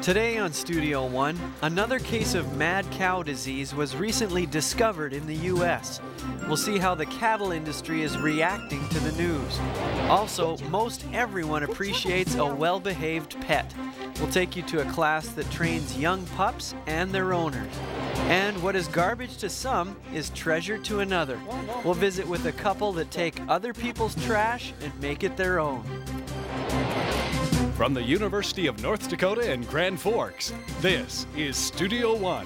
Today on Studio One, another case of mad cow disease was recently discovered in the U.S. We'll see how the cattle industry is reacting to the news. Also, most everyone appreciates a well-behaved pet. We'll take you to a class that trains young pups and their owners. And what is garbage to some is treasure to another. We'll visit with a couple that take other people's trash and make it their own. From the University of North Dakota in Grand Forks, this is Studio One.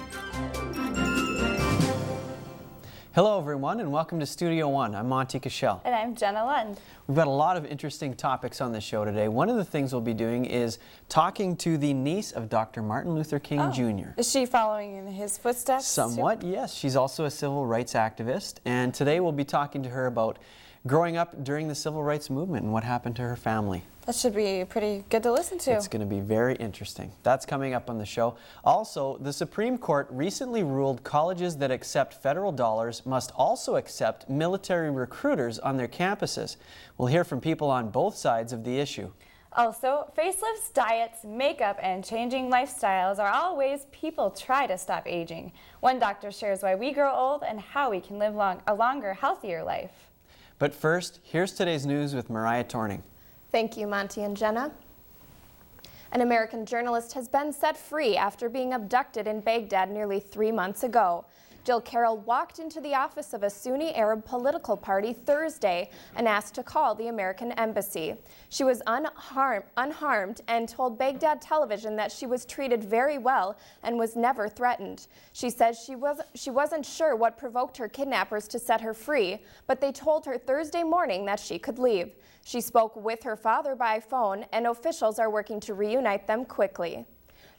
Hello everyone and welcome to Studio One. I'm Monty Cashel. And I'm Jenna Lund. We've got a lot of interesting topics on the show today. One of the things we'll be doing is talking to the niece of Dr. Martin Luther King Jr. Is she following in his footsteps? Somewhat, yes. She's also a civil rights activist, and today we'll be talking to her about growing up during the civil rights movement and what happened to her family. That should be pretty good to listen to. It's going to be very interesting. That's coming up on the show. Also, the Supreme Court recently ruled colleges that accept federal dollars must also accept military recruiters on their campuses. We'll hear from people on both sides of the issue. Also, facelifts, diets, makeup, and changing lifestyles are all ways people try to stop aging. One doctor shares why we grow old and how we can live a longer, healthier life. But first, here's today's news with Mariah Torning. Thank you, Monty and Jenna. An American journalist has been set free after being abducted in Baghdad nearly 3 months ago. Jill Carroll walked into the office of a Sunni Arab political party Thursday and asked to call the American embassy. She was unharmed and told Baghdad television that she was treated very well and was never threatened. She says she wasn't sure what provoked her kidnappers to set her free, but they told her Thursday morning that she could leave. She spoke with her father by phone, and officials are working to reunite them quickly.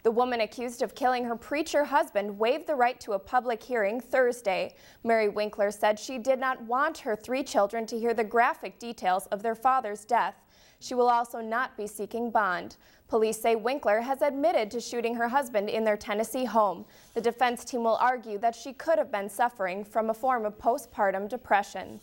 The woman accused of killing her preacher husband waived the right to a public hearing Thursday. Mary Winkler said she did not want her 3 children to hear the graphic details of their father's death. She will also not be seeking bond. Police say Winkler has admitted to shooting her husband in their Tennessee home. The defense team will argue that she could have been suffering from a form of postpartum depression.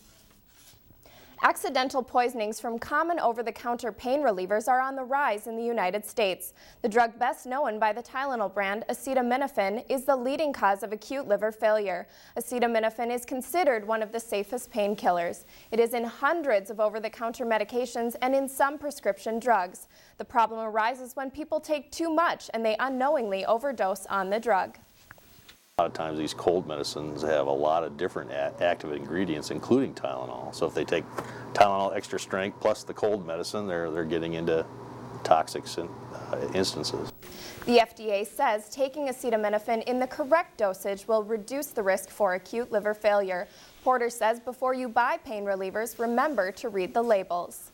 Accidental poisonings from common over-the-counter pain relievers are on the rise in the United States. The drug best known by the Tylenol brand, acetaminophen, is the leading cause of acute liver failure. Acetaminophen is considered one of the safest painkillers. It is in hundreds of over-the-counter medications and in some prescription drugs. The problem arises when people take too much and they unknowingly overdose on the drug. A lot of times these cold medicines have a lot of different active ingredients, including Tylenol. So if they take Tylenol extra strength plus the cold medicine, they're getting into toxic instances. The FDA says taking acetaminophen in the correct dosage will reduce the risk for acute liver failure. Porter says before you buy pain relievers, remember to read the labels.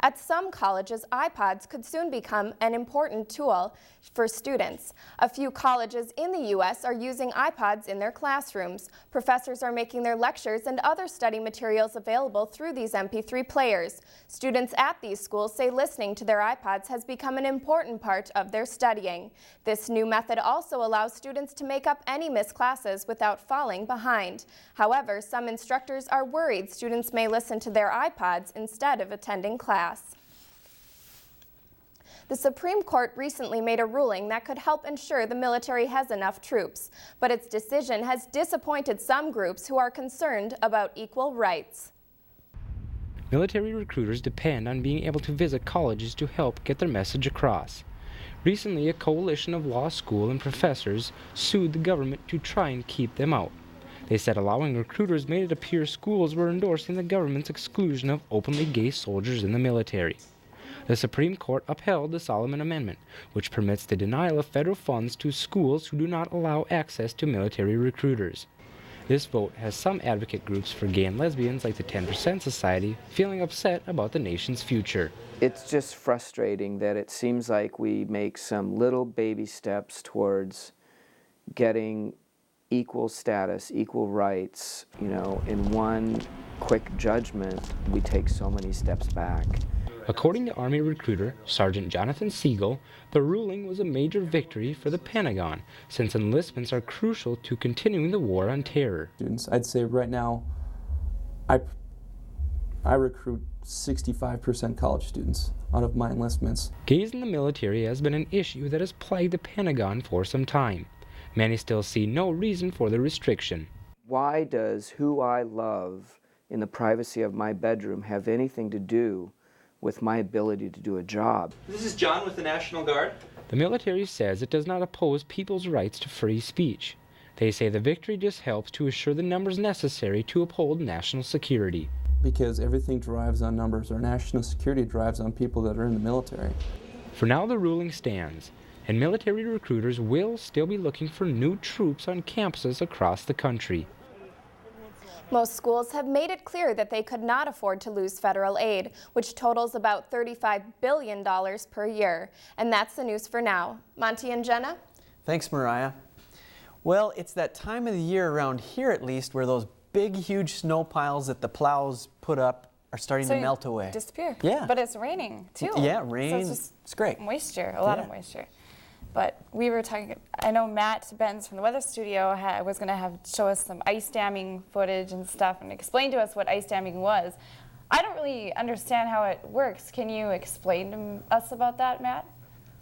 At some colleges, iPods could soon become an important tool for students. A few colleges in the U.S. are using iPods in their classrooms. Professors are making their lectures and other study materials available through these MP3 players. Students at these schools say listening to their iPods has become an important part of their studying. This new method also allows students to make up any missed classes without falling behind. However, some instructors are worried students may listen to their iPods instead of attending class. The Supreme Court recently made a ruling that could help ensure the military has enough troops, but its decision has disappointed some groups who are concerned about equal rights. Military recruiters depend on being able to visit colleges to help get their message across. Recently, a coalition of law school and professors sued the government to try and keep them out. They said allowing recruiters made it appear schools were endorsing the government's exclusion of openly gay soldiers in the military. The Supreme Court upheld the Solomon Amendment, which permits the denial of federal funds to schools who do not allow access to military recruiters. This vote has some advocate groups for gay and lesbians like the 10% Society feeling upset about the nation's future. It's just frustrating that it seems like we make some little baby steps towards getting equal status, equal rights. In one quick judgment, we take so many steps back. According to Army recruiter Sergeant Jonathan Siegel, the ruling was a major victory for the Pentagon, since enlistments are crucial to continuing the war on terror. I'd say right now, I recruit 65% college students out of my enlistments. Gays in the military has been an issue that has plagued the Pentagon for some time. Many still see no reason for the restriction. Why does who I love in the privacy of my bedroom have anything to do with my ability to do a job? This is John with the National Guard. The military says it does not oppose people's rights to free speech. They say the victory just helps to assure the numbers necessary to uphold national security. Because everything drives on numbers. Our national security drives on people that are in the military. For now, the ruling stands, and military recruiters will still be looking for new troops on campuses across the country. Most schools have made it clear that they could not afford to lose federal aid, which totals about $35 billion per year. And that's the news for now. Monty and Jenna? Thanks, Mariah. Well, it's that time of the year around here at least where those big, huge snow piles that the plows put up are starting to melt away. Disappear. Yeah. But it's raining too. Yeah, rain. So it's great. Moisture, a lot of moisture. But we were talking, I know Matt Benz from the weather studio was going to show us some ice damming footage and stuff and explain to us what ice damming was. I don't really understand how it works. Can you explain to us about that, Matt?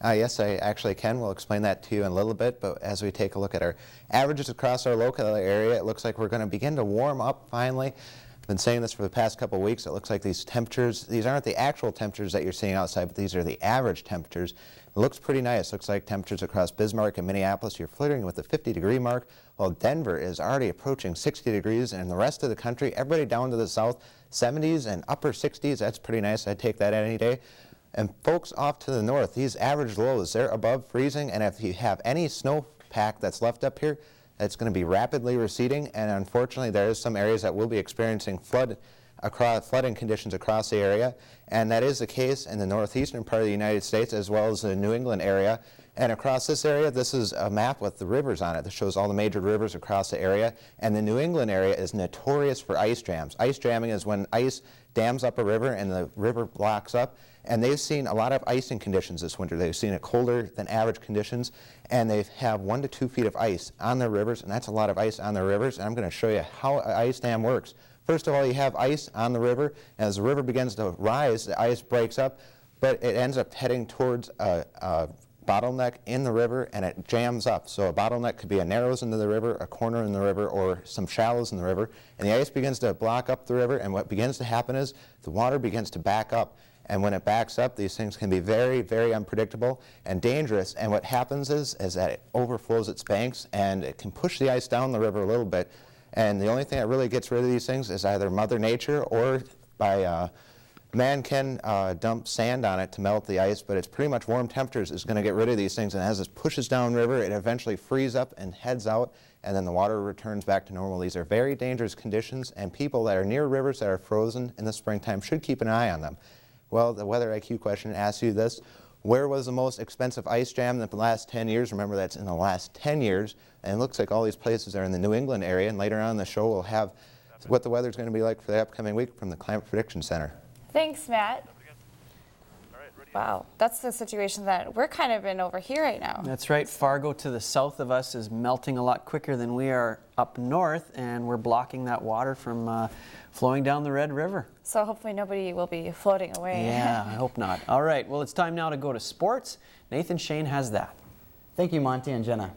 Yes, I actually can. We'll explain that to you in a little bit, but as we take a look at our averages across our local area, it looks like we're going to begin to warm up finally. I've been saying this for the past couple of weeks. It looks like these temperatures, these aren't the actual temperatures that you're seeing outside, but these are the average temperatures. It looks pretty nice. Looks like temperatures across Bismarck and Minneapolis, you're flirting with the 50-degree mark, while Denver is already approaching 60 degrees, and the rest of the country, everybody down to the south, 70s and upper 60s. That's pretty nice. I'd take that any day. And folks off to the north, these average lows, they're above freezing, and if you have any snowpack that's left up here, it's going to be rapidly receding, and unfortunately there is some areas that will be experiencing flooding conditions across the area, and that is the case in the northeastern part of the United States as well as the New England area. And across this area, this is a map with the rivers on it that shows all the major rivers across the area, and the New England area is notorious for ice jams. Ice jamming is when ice dams up a river and the river blocks up, and they've seen a lot of icing conditions this winter. They've seen it colder than average conditions, and they have 1 to 2 feet of ice on their rivers, and that's a lot of ice on their rivers, and I'm going to show you how an ice dam works. First of all, you have ice on the river. As the river begins to rise, the ice breaks up, but it ends up heading towards a bottleneck in the river, and it jams up. So a bottleneck could be a narrows into the river, a corner in the river, or some shallows in the river, and the ice begins to block up the river, and what begins to happen is the water begins to back up. And when it backs up, these things can be very, very unpredictable and dangerous. And what happens is that it overflows its banks, and it can push the ice down the river a little bit. And the only thing that really gets rid of these things is either Mother Nature or by man can dump sand on it to melt the ice, but it's pretty much warm temperatures is going to get rid of these things. And as it pushes down river, it eventually frees up and heads out, and then the water returns back to normal. These are very dangerous conditions, and people that are near rivers that are frozen in the springtime should keep an eye on them. Well, the Weather IQ question asks you this: where was the most expensive ice jam in the last 10 years? Remember, that's in the last 10 years, and it looks like all these places are in the New England area, and later on in the show we'll have what the weather's going to be like for the upcoming week from the Climate Prediction Center. Thanks, Matt. Wow, that's the situation that we're kind of in over here right now. That's right. Fargo to the south of us is melting a lot quicker than we are up north, and we're blocking that water from flowing down the Red River. So hopefully nobody will be floating away. Yeah, I hope not. All right, well, it's time now to go to sports. Nathan Shane has that. Thank you, Monty and Jenna.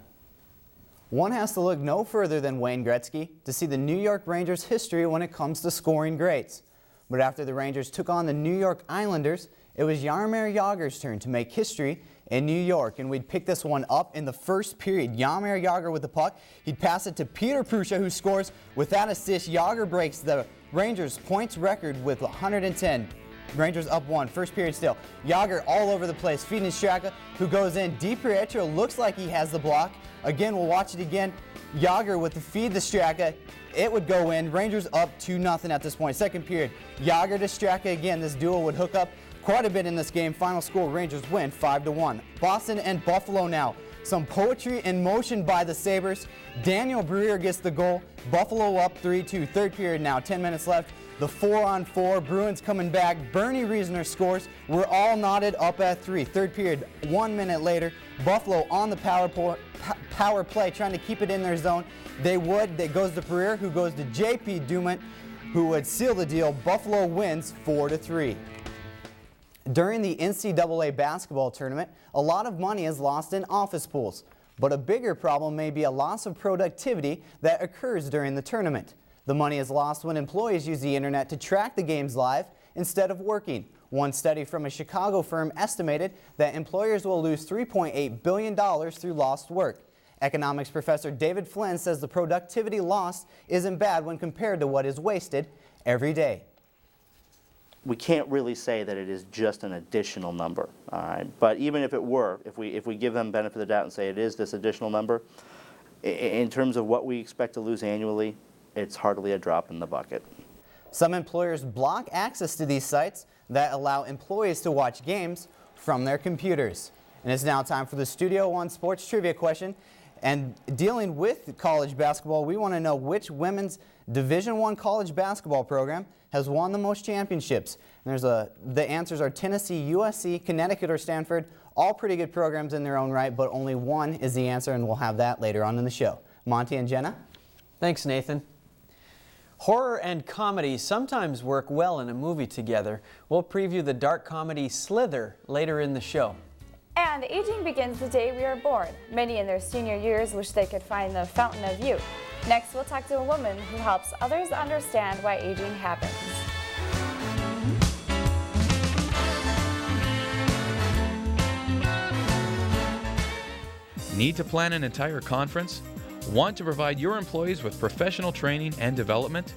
One has to look no further than Wayne Gretzky to see the New York Rangers' history when it comes to scoring greats. But after the Rangers took on the New York Islanders, it was Jaromir Jagr's turn to make history in New York, and we'd pick this one up in the first period. Jaromir Jagr with the puck. He'd pass it to Peter Prussia, who scores. With that assist, Jagr breaks the Rangers' points record with 110. Rangers up 1, first period still. Jagr all over the place, feeding Straka, who goes in. DiPietro looks like he has the block. Again, we'll watch it again. Jagr with the feed to Straka. It would go in. Rangers up 2-0 at this point. Second period, Jagr to Straka again. This duo would hook up quite a bit in this game. Final score, Rangers win 5-1. Boston and Buffalo now. Some poetry in motion by the Sabres. Daniel Briere gets the goal. Buffalo up 3-2. Third period now, 10 minutes left. The 4-on-4, Bruins coming back. Bernie Reisner scores. We're all knotted up at 3. Third period, 1 minute later. Buffalo on the power play, trying to keep it in their zone. They would. It goes to Briere, who goes to J.P. Dumont. who would seal the deal. Buffalo wins 4-3. During the NCAA basketball tournament, a lot of money is lost in office pools, but a bigger problem may be a loss of productivity that occurs during the tournament. The money is lost when employees use the internet to track the games live instead of working. One study from a Chicago firm estimated that employers will lose $3.8 billion through lost work. Economics professor David Flynn says the productivity lost isn't bad when compared to what is wasted every day. We can't really say that it is just an additional number, all right? But even if it were, if we give them benefit of the doubt and say it is this additional number, in terms of what we expect to lose annually, it's hardly a drop in the bucket. Some employers block access to these sites that allow employees to watch games from their computers. And it's now time for the Studio One Sports Trivia question. And dealing with college basketball, we want to know which women's Division I college basketball program has won the most championships. And the answers are Tennessee, USC, Connecticut, or Stanford. All pretty good programs in their own right, but only one is the answer, and we'll have that later on in the show. Monty and Jenna? Thanks, Nathan. Horror and comedy sometimes work well in a movie together. We'll preview the dark comedy Slither later in the show. And aging begins the day we are born. Many in their senior years wish they could find the fountain of youth. Next, we'll talk to a woman who helps others understand why aging happens. Need to plan an entire conference? Want to provide your employees with professional training and development?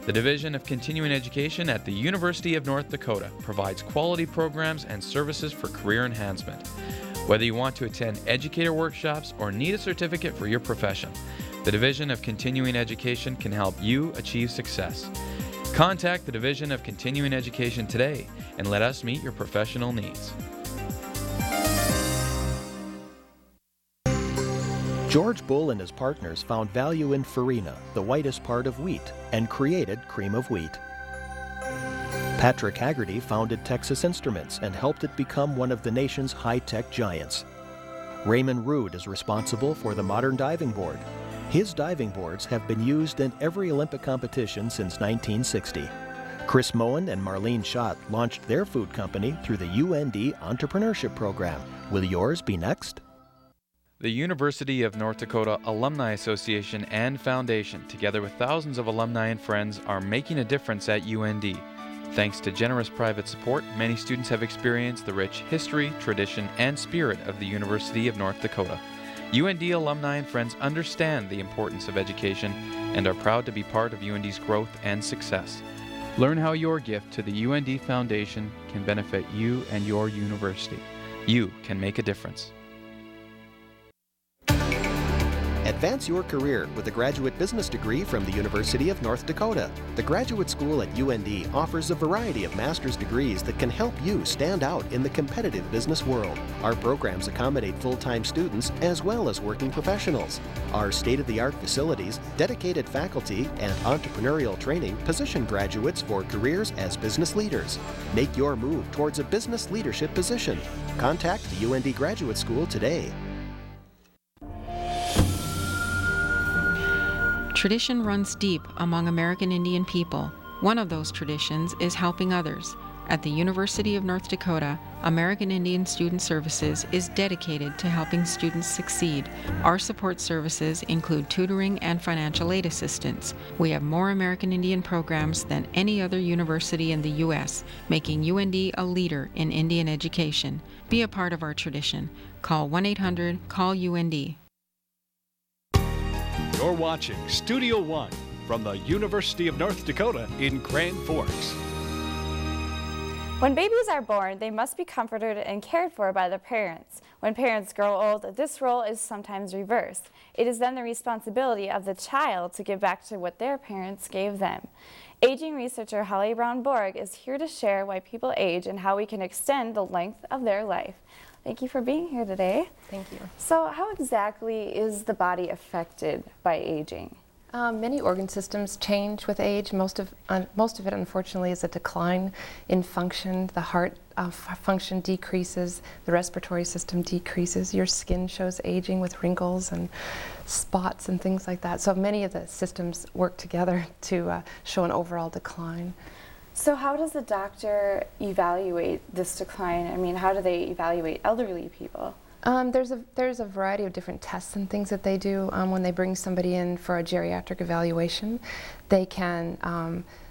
The Division of Continuing Education at the University of North Dakota provides quality programs and services for career enhancement. Whether you want to attend educator workshops or need a certificate for your profession, the Division of Continuing Education can help you achieve success. Contact the Division of Continuing Education today and let us meet your professional needs. George Bull and his partners found value in farina, the whitest part of wheat, and created cream of wheat. Patrick Haggerty founded Texas Instruments and helped it become one of the nation's high-tech giants. Raymond Rood is responsible for the modern diving board. His diving boards have been used in every Olympic competition since 1960. Chris Moen and Marlene Schott launched their food company through the UND Entrepreneurship Program. Will yours be next? The University of North Dakota Alumni Association and Foundation, together with thousands of alumni and friends, are making a difference at UND. Thanks to generous private support, many students have experienced the rich history, tradition, and spirit of the University of North Dakota. UND alumni and friends understand the importance of education and are proud to be part of UND's growth and success. Learn how your gift to the UND Foundation can benefit you and your university. You can make a difference. Advance your career with a graduate business degree from the University of North Dakota. The graduate school at UND offers a variety of master's degrees that can help you stand out in the competitive business world. Our programs accommodate full-time students as well as working professionals. Our state-of-the-art facilities, dedicated faculty, and entrepreneurial training position graduates for careers as business leaders. Make your move towards a business leadership position. Contact the UND Graduate School today. Tradition runs deep among American Indian people. One of those traditions is helping others. At the University of North Dakota, American Indian Student Services is dedicated to helping students succeed. Our support services include tutoring and financial aid assistance. We have more American Indian programs than any other university in the U.S., making UND a leader in Indian education. Be a part of our tradition. Call 1-800-CALL-UND. You're watching Studio One from the University of North Dakota in Grand Forks. When babies are born, they must be comforted and cared for by their parents. When parents grow old, this role is sometimes reversed. It is then the responsibility of the child to give back to what their parents gave them. Aging researcher Holly Brown-Borg is here to share why people age and how we can extend the length of their life. Thank you for being here today. Thank you. So how exactly is the body affected by aging? Many organ systems change with age. Most of it, unfortunately, is a decline in function. The heart function decreases, the respiratory system decreases, your skin shows aging with wrinkles and spots and things like that. So many of the systems work together to show an overall decline. So how does a doctor evaluate this decline? I mean, how do they evaluate elderly people? There's a variety of different tests and things that they do when they bring somebody in for a geriatric evaluation.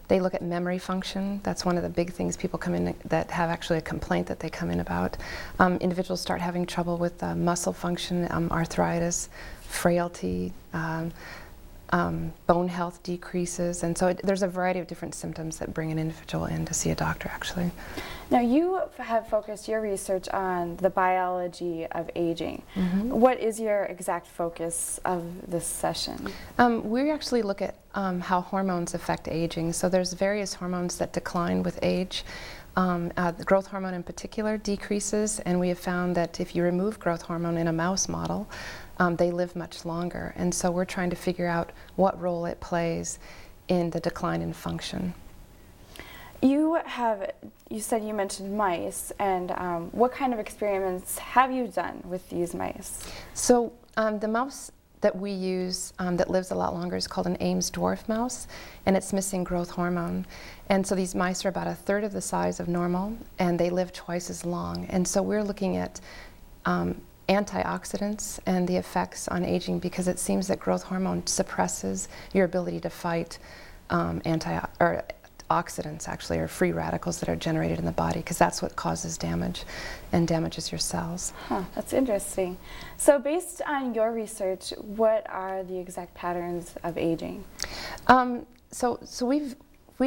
They look at memory function. That's one of the big things people come in that have actually a complaint that they come in about. Individuals start having trouble with muscle function, arthritis, frailty, bone health decreases, and so there's a variety of different symptoms that bring an individual in to see a doctor, actually. Now, you have focused your research on the biology of aging. Mm-hmm. What is your exact focus of this session? We actually look at how hormones affect aging. So there's various hormones that decline with age. The growth hormone in particular decreases, and we have found that if you remove growth hormone in a mouse model, they live much longer. And so we're trying to figure out what role it plays in the decline in function. You said you mentioned mice, and what kind of experiments have you done with these mice? So the mouse that we use that lives a lot longer is called an Ames dwarf mouse, and it's missing growth hormone. And so these mice are about a third of the size of normal, and they live twice as long. And so we're looking at antioxidants and the effects on aging, because it seems that growth hormone suppresses your ability to fight oxidants, actually, or free radicals that are generated in the body, because that's what causes damage and damages your cells. Huh, that's interesting. So based on your research, what are the exact patterns of aging? So we've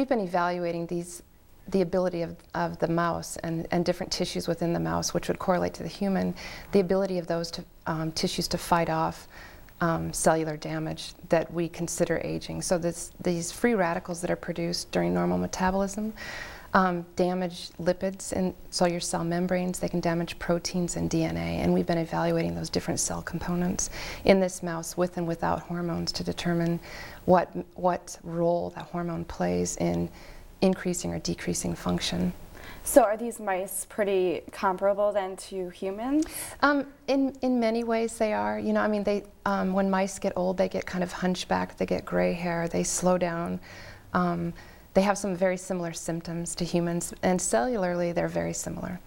been evaluating the ability of the mouse and different tissues within the mouse, which would correlate to the human, the ability of those tissues to fight off cellular damage that we consider aging. So these free radicals that are produced during normal metabolism damage lipids in your cell membranes. They can damage proteins and DNA, and we've been evaluating those different cell components in this mouse with and without hormones to determine what role that hormone plays in increasing or decreasing function. So are these mice pretty comparable then to humans? In many ways they are. You know, I mean, when mice get old, they get kind of hunchbacked, they get gray hair, they slow down. They have some very similar symptoms to humans, and cellularly they're very similar.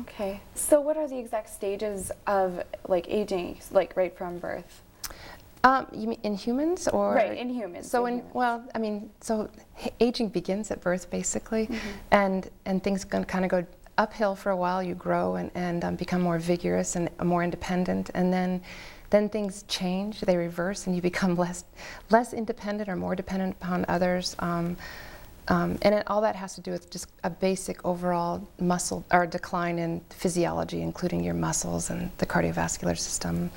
Okay. So what are the exact stages of aging, right from birth? You mean in humans, or? Right, in humans. So well, I mean, so aging begins at birth, basically, and things kind of go uphill for a while. You grow and become more vigorous and more independent, and then things change. They reverse, and you become less independent or more dependent upon others. And all that has to do with just a basic overall muscle or decline in physiology, including your muscles and the cardiovascular system,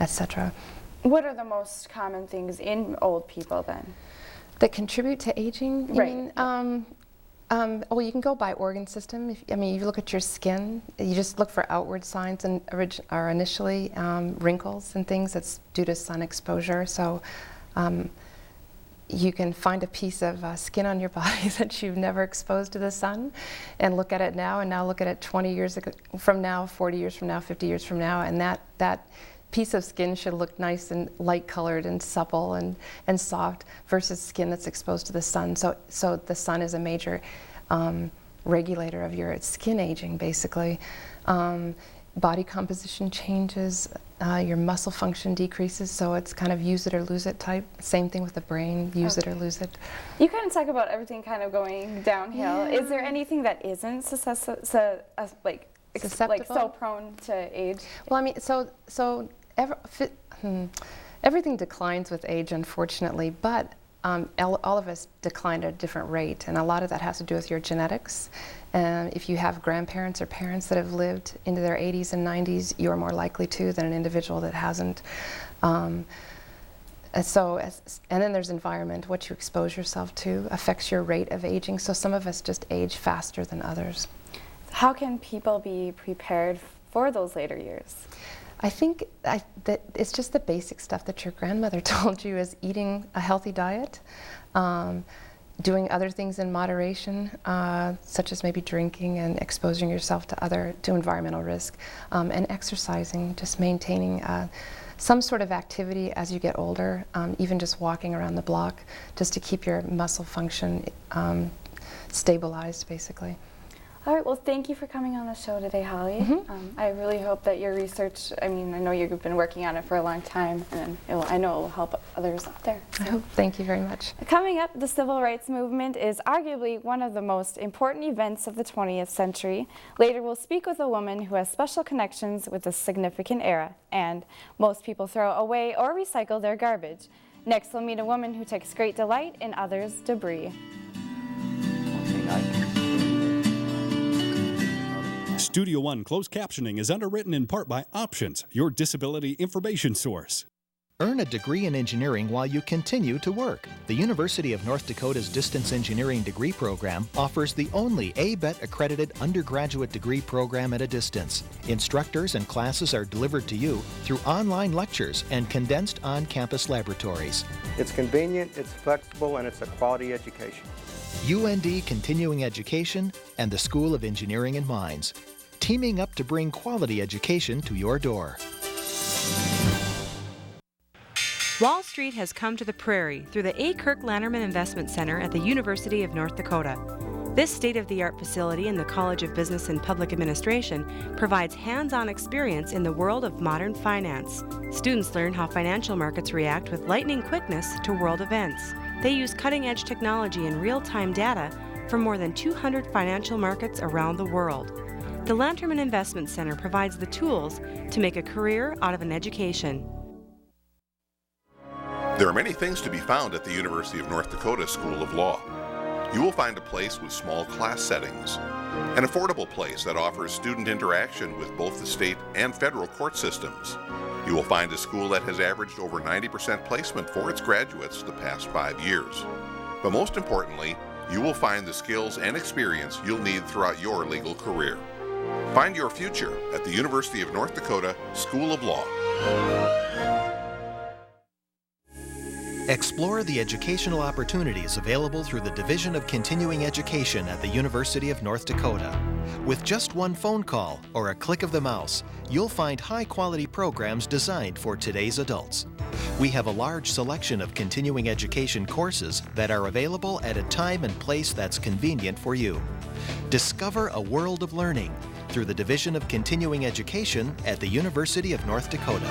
etc. What are the most common things in old people then? That contribute to aging? Right. Well, you can go by organ system. If you look at your skin, you just look for outward signs and are initially wrinkles and things. That's due to sun exposure. So you can find a piece of skin on your body that you've never exposed to the sun and look at it now, and now look at it 20 years from now, 40 years from now, 50 years from now, and that piece of skin should look nice and light colored and supple and soft versus skin that's exposed to the sun. So the sun is a major regulator of your skin aging, basically. Body composition changes, your muscle function decreases, so it's kind of use it or lose it type. Same thing with the brain, use it or lose it. You kind of talk about everything kind of going downhill. Yeah. Is there anything that isn't so prone to age? Well, I mean, so everything declines with age, unfortunately, but all of us decline at a different rate, and a lot of that has to do with your genetics. If you have grandparents or parents that have lived into their 80s and 90s, you're more likely to than an individual that hasn't. And then there's environment. What you expose yourself to affects your rate of aging, so some of us just age faster than others. How can people be prepared for those later years? I think that it's just the basic stuff that your grandmother told you, is eating a healthy diet, doing other things in moderation, such as maybe drinking and exposing yourself to environmental risk, and exercising, just maintaining some sort of activity as you get older, even just walking around the block, just to keep your muscle function stabilized, basically. All right, well, thank you for coming on the show today, Holly. I really hope that your research, I know you've been working on it for a long time, and I know it will help others out there. So. I hope. Thank you very much. Coming up, the civil rights movement is arguably one of the most important events of the 20th century. Later, we'll speak with a woman who has special connections with this significant era, and most people throw away or recycle their garbage. Next, we'll meet a woman who takes great delight in others' debris. Studio One closed captioning is underwritten in part by Options, your disability information source. Earn a degree in engineering while you continue to work. The University of North Dakota's Distance Engineering degree program offers the only ABET accredited undergraduate degree program at a distance. Instructors and classes are delivered to you through online lectures and condensed on-campus laboratories. It's convenient, it's flexible, and it's a quality education. UND Continuing Education and the School of Engineering and Mines, teaming up to bring quality education to your door. Wall Street has come to the prairie through the A. Kirk Lanterman Investment Center at the University of North Dakota. This state-of-the-art facility in the College of Business and Public Administration provides hands-on experience in the world of modern finance. Students learn how financial markets react with lightning quickness to world events. They use cutting-edge technology and real-time data from more than 200 financial markets around the world. The Lanterman Investment Center provides the tools to make a career out of an education. There are many things to be found at the University of North Dakota School of Law. You will find a place with small class settings, an affordable place that offers student interaction with both the state and federal court systems. You will find a school that has averaged over 90% placement for its graduates the past 5 years. But most importantly, you will find the skills and experience you'll need throughout your legal career. Find your future at the University of North Dakota School of Law. Explore the educational opportunities available through the Division of Continuing Education at the University of North Dakota. With just one phone call or a click of the mouse, you'll find high-quality programs designed for today's adults. We have a large selection of continuing education courses that are available at a time and place that's convenient for you. Discover a world of learning through the Division of Continuing Education at the University of North Dakota.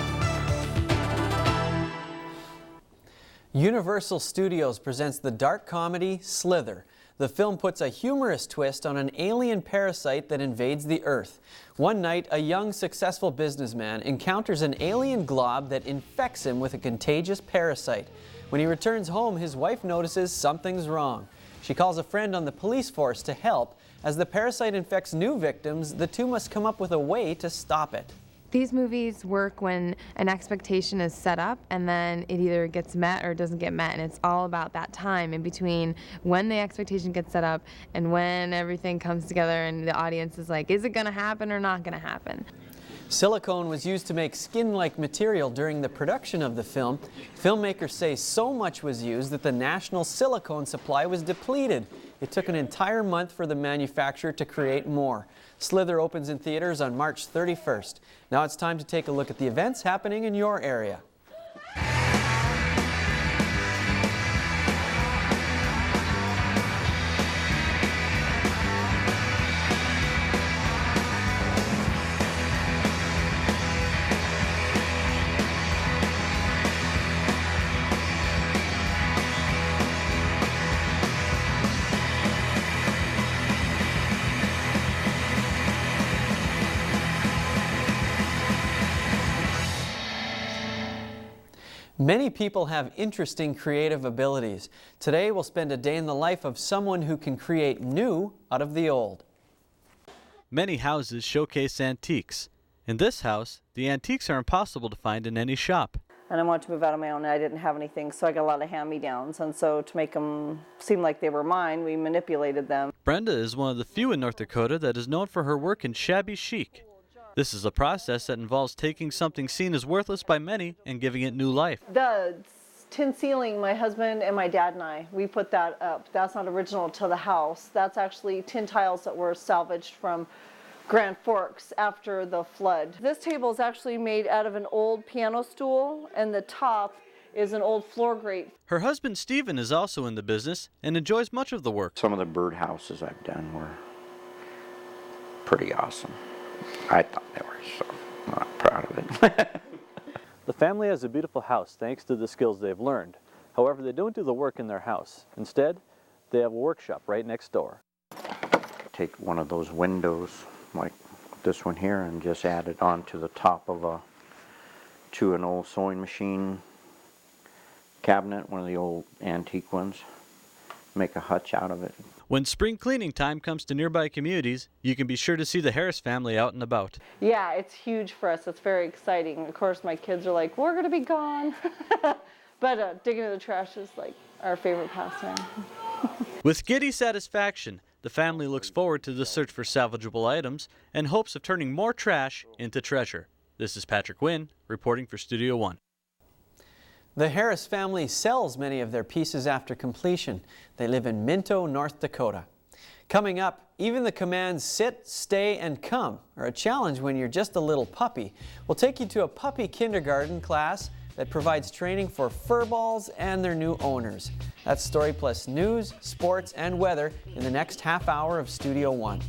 Universal Studios presents the dark comedy Slither. The film puts a humorous twist on an alien parasite that invades the Earth. One night, a young, successful businessman encounters an alien glob that infects him with a contagious parasite. When he returns home, his wife notices something's wrong. She calls a friend on the police force to help. As the parasite infects new victims, the two must come up with a way to stop it. These movies work when an expectation is set up and then it either gets met or doesn't get met, and it's all about that time in between when the expectation gets set up and when everything comes together and the audience is like, is it going to happen or not going to happen? Silicone was used to make skin-like material during the production of the film. Filmmakers say so much was used that the national silicone supply was depleted. It took an entire month for the manufacturer to create more. Slither opens in theaters on March 31st. Now it's time to take a look at the events happening in your area. Many people have interesting creative abilities. Today we'll spend a day in the life of someone who can create new out of the old. Many houses showcase antiques. In this house, the antiques are impossible to find in any shop. And I wanted to move out on my own and I didn't have anything, so I got a lot of hand-me-downs. And so to make them seem like they were mine, we manipulated them. Brenda is one of the few in North Dakota that is known for her work in shabby chic. This is a process that involves taking something seen as worthless by many and giving it new life. The tin ceiling, my husband and my dad and I, we put that up. That's not original to the house. That's actually tin tiles that were salvaged from Grand Forks after the flood. This table is actually made out of an old piano stool, and the top is an old floor grate. Her husband Stephen is also in the business and enjoys much of the work. Some of the bird houses I've done were pretty awesome. I thought they were, so I'm not proud of it. The family has a beautiful house thanks to the skills they've learned. However, they don't do the work in their house. Instead, they have a workshop right next door. Take one of those windows like this one here and just add it onto the top of an old sewing machine cabinet, one of the old antique ones. Make a hutch out of it. When spring cleaning time comes to nearby communities, you can be sure to see the Harris family out and about. Yeah, it's huge for us. It's very exciting. Of course, my kids are like, we're going to be gone. But digging in the trash is like our favorite pastime. With giddy satisfaction, the family looks forward to the search for salvageable items and hopes of turning more trash into treasure. This is Patrick Wynn, reporting for Studio One. The Harris family sells many of their pieces after completion. They live in Minto, North Dakota. Coming up, even the commands sit, stay, and come are a challenge when you're just a little puppy. We'll take you to a puppy kindergarten class that provides training for furballs and their new owners. That's story plus news, sports, and weather in the next half hour of Studio One.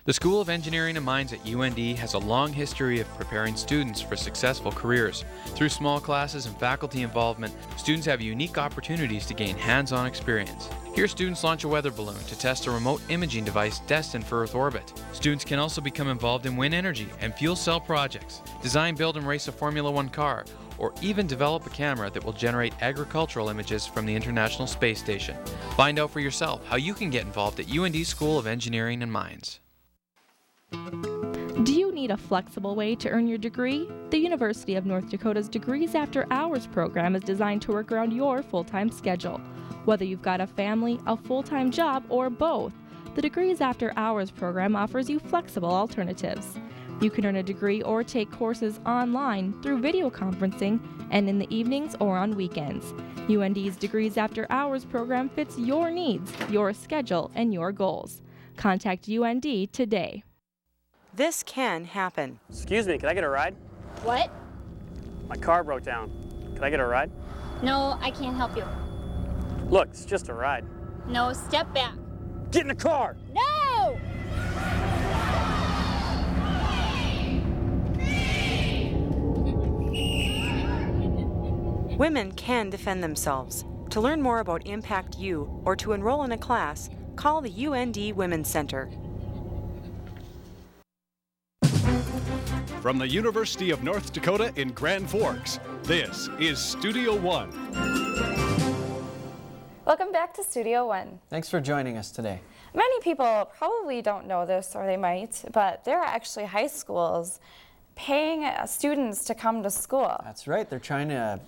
The School of Engineering and Mines at UND has a long history of preparing students for successful careers. Through small classes and faculty involvement, students have unique opportunities to gain hands-on experience. Here, students launch a weather balloon to test a remote imaging device destined for Earth orbit. Students can also become involved in wind energy and fuel cell projects, design, build, and race a Formula One car, or even develop a camera that will generate agricultural images from the International Space Station. Find out for yourself how you can get involved at UND School of Engineering and Mines. Do you need a flexible way to earn your degree? The University of North Dakota's Degrees After Hours program is designed to work around your full-time schedule. Whether you've got a family, a full-time job, or both, the Degrees After Hours program offers you flexible alternatives. You can earn a degree or take courses online through video conferencing and in the evenings or on weekends. UND's Degrees After Hours program fits your needs, your schedule, and your goals. Contact UND today. This can happen. Excuse me, can I get a ride? What? My car broke down. Can I get a ride? No, I can't help you. Look, it's just a ride. No, step back. Get in the car! No! Women can defend themselves. To learn more about Impact U or to enroll in a class, call the UND Women's Center. From the University of North Dakota in Grand Forks, this is Studio One. Welcome back to Studio One. Thanks for joining us today. Many people probably don't know this, or they might, but there are actually high schools paying students to come to school. That's right. They're trying to,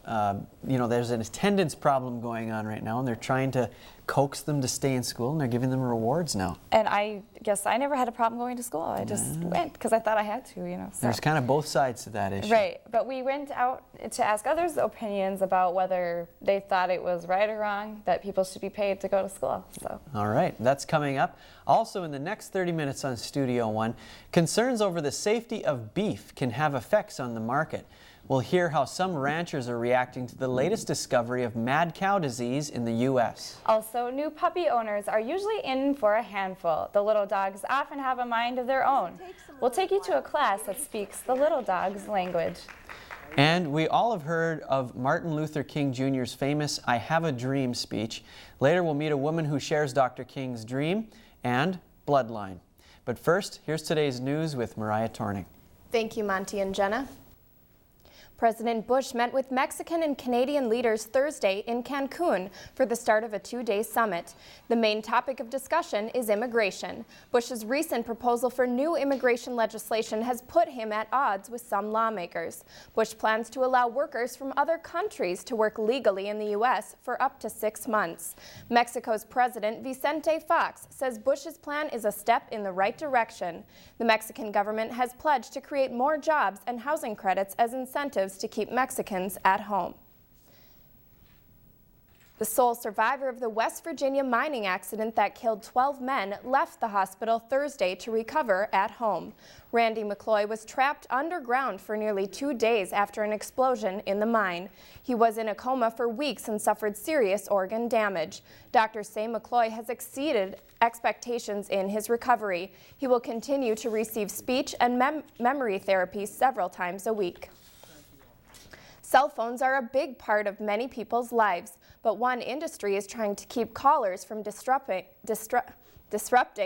there's an attendance problem going on right now, and they're trying to coax them to stay in school, and they're giving them rewards now. And I guess I never had a problem going to school. I just went because I thought I had to, So. There's kind of both sides to that issue. Right. But we went out to ask others' opinions about whether they thought it was right or wrong that people should be paid to go to school. So. All right. That's coming up. Also, in the next 30 minutes on Studio One, concerns over the safety of beef can have effects on the market. We'll hear how some ranchers are reacting to the latest discovery of mad cow disease in the U.S. Also, new puppy owners are usually in for a handful. The little dogs often have a mind of their own. We'll take you to a class that speaks the little dog's language. And we all have heard of Martin Luther King Jr.'s famous "I Have a Dream" speech. Later, we'll meet a woman who shares Dr. King's dream and bloodline. But first, here's today's news with Mariah Torning. Thank you, Monty and Jenna. President Bush met with Mexican and Canadian leaders Thursday in Cancun for the start of a two-day summit. The main topic of discussion is immigration. Bush's recent proposal for new immigration legislation has put him at odds with some lawmakers. Bush plans to allow workers from other countries to work legally in the U.S. for up to 6 months. Mexico's President Vicente Fox says Bush's plan is a step in the right direction. The Mexican government has pledged to create more jobs and housing credits as incentives to keep Mexicans at home. The sole survivor of the West Virginia mining accident that killed 12 men left the hospital Thursday to recover at home. Randy McCloy was trapped underground for nearly 2 days after an explosion in the mine. He was in a coma for weeks and suffered serious organ damage. Doctors say McCloy has exceeded expectations in his recovery. He will continue to receive speech and memory therapy several times a week. Cell phones are a big part of many people's lives, but one industry is trying to keep callers from disrupting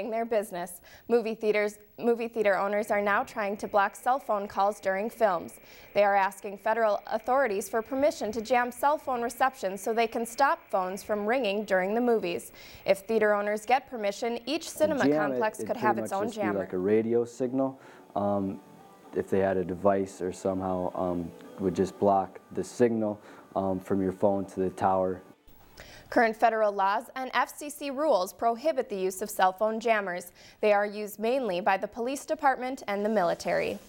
their business. Movie theater owners are now trying to block cell phone calls during films. They are asking federal authorities for permission to jam cell phone reception so they can stop phones from ringing during the movies. If theater owners get permission, each cinema complex could have its own jammer. Like a radio signal. If they had a device or somehow would just block the signal from your phone to the tower. Current federal laws and FCC rules prohibit the use of cell phone jammers. They are used mainly by the police department and the military.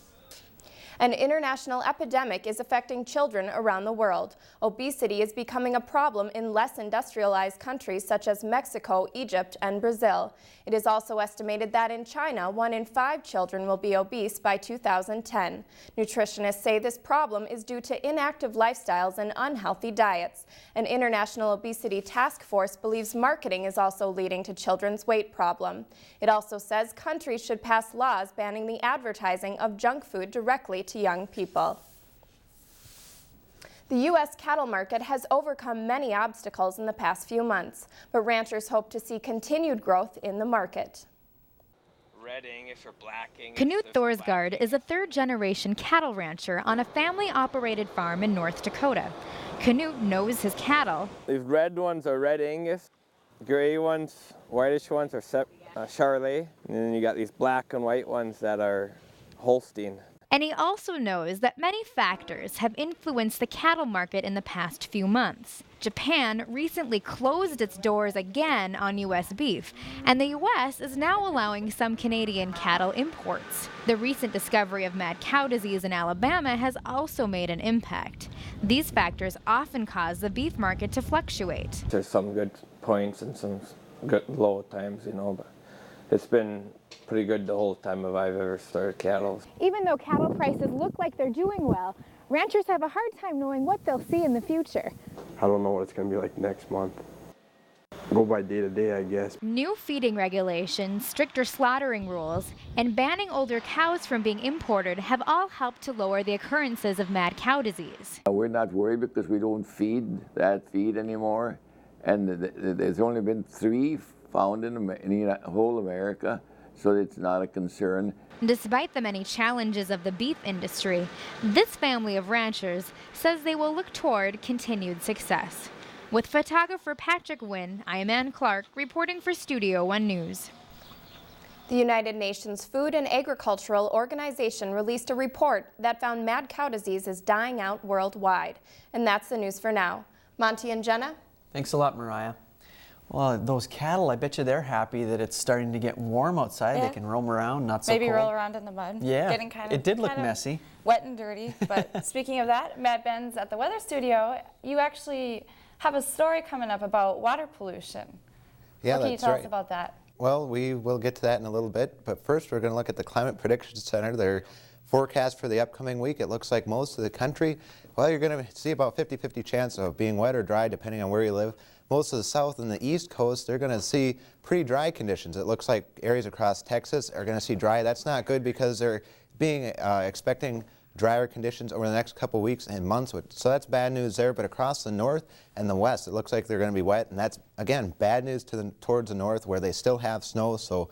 An international epidemic is affecting children around the world. Obesity is becoming a problem in less industrialized countries such as Mexico, Egypt, and Brazil. It is also estimated that in China, 1 in 5 children will be obese by 2010. Nutritionists say this problem is due to inactive lifestyles and unhealthy diets. An international obesity task force believes marketing is also leading to children's weight problem. It also says countries should pass laws banning the advertising of junk food directly to young people. The U.S. cattle market has overcome many obstacles in the past few months, but ranchers hope to see continued growth in the market. Knut Thorsgaard is a third-generation cattle rancher on a family-operated farm in North Dakota. Knut knows his cattle. These red ones are Red Angus, gray ones, whitish ones are Charolais, and then you got these black and white ones that are Holstein. And he also knows that many factors have influenced the cattle market in the past few months. Japan recently closed its doors again on U.S. beef, and the U.S. is now allowing some Canadian cattle imports. The recent discovery of mad cow disease in Alabama has also made an impact. These factors often cause the beef market to fluctuate. There's some good points and some good low times, you know, but it's been pretty good the whole time I've ever started cattle. Even though cattle prices look like they're doing well, ranchers have a hard time knowing what they'll see in the future. I don't know what it's going to be like next month. Go by day to day, I guess. New feeding regulations, stricter slaughtering rules, and banning older cows from being imported have all helped to lower the occurrences of mad cow disease. We're not worried because we don't feed that feed anymore, and there's only been 3 found in the whole America, so it's not a concern. Despite the many challenges of the beef industry, this family of ranchers says they will look toward continued success. With photographer Patrick Wynn, I am Ann Clark reporting for Studio One News. The United Nations Food and Agricultural Organization released a report that found mad cow disease is dying out worldwide. And that's the news for now. Monty and Jenna? Thanks a lot, Mariah. Well, those cattle, I bet you they're happy that it's starting to get warm outside. Yeah. They can roam around, not so Maybe cold. roll around in the mud. Yeah, Getting it did look messy. Wet and dirty. But speaking of that, Matt Benz at the Weather Studio, you actually have a story coming up about water pollution. Yeah, what can you tell us about that? Well, we will get to that in a little bit, but first we're going to look at the Climate Prediction Center. Their forecast for the upcoming week. It looks like most of the country, well, you're going to see about 50-50 chance of being wet or dry depending on where you live. Most of the south and the east coast, they're going to see pretty dry conditions. It looks like areas across Texas are going to see dry. That's not good because they're expecting drier conditions over the next couple weeks and months. So that's bad news there. But across the north and the west, it looks like they're going to be wet. And that's, again, bad news towards the north where they still have snow. So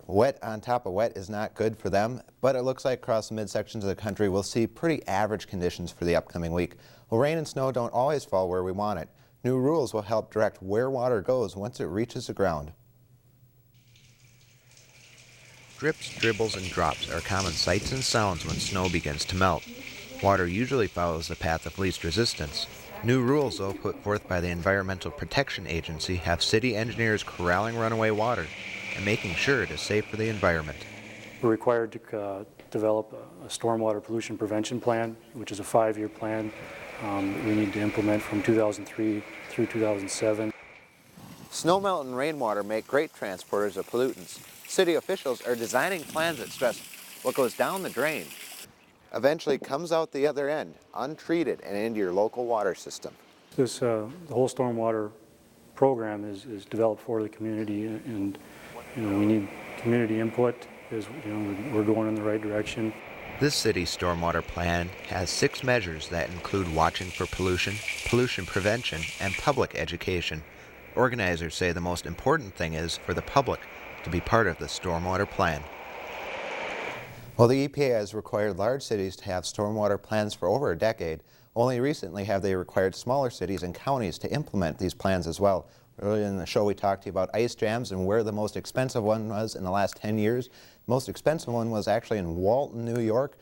Wet on top of wet is not good for them, but it looks like across the midsections of the country we'll see pretty average conditions for the upcoming week. Well, rain and snow don't always fall where we want it. New rules will help direct where water goes once it reaches the ground. Drips, dribbles, and drops are common sights and sounds when snow begins to melt. Water usually follows the path of least resistance. New rules, though, put forth by the Environmental Protection Agency have city engineers corralling runaway water and making sure it is safe for the environment. We're required to develop a stormwater pollution prevention plan, which is a 5-year plan we need to implement from 2003 through 2007. Snowmelt and rainwater make great transporters of pollutants. City officials are designing plans that stress what goes down the drain eventually comes out the other end, untreated and into your local water system. This, the whole stormwater program is developed for the community, and we need community input as we're going in the right direction. This city's stormwater plan has 6 measures that include watching for pollution, pollution prevention, and public education. Organizers say the most important thing is for the public to be part of the stormwater plan. Well, the EPA has required large cities to have stormwater plans for over a decade. Only recently have they required smaller cities and counties to implement these plans as well. Earlier in the show we talked to you about ice jams and where the most expensive one was in the last 10 years. The most expensive one was actually in Walton, New York.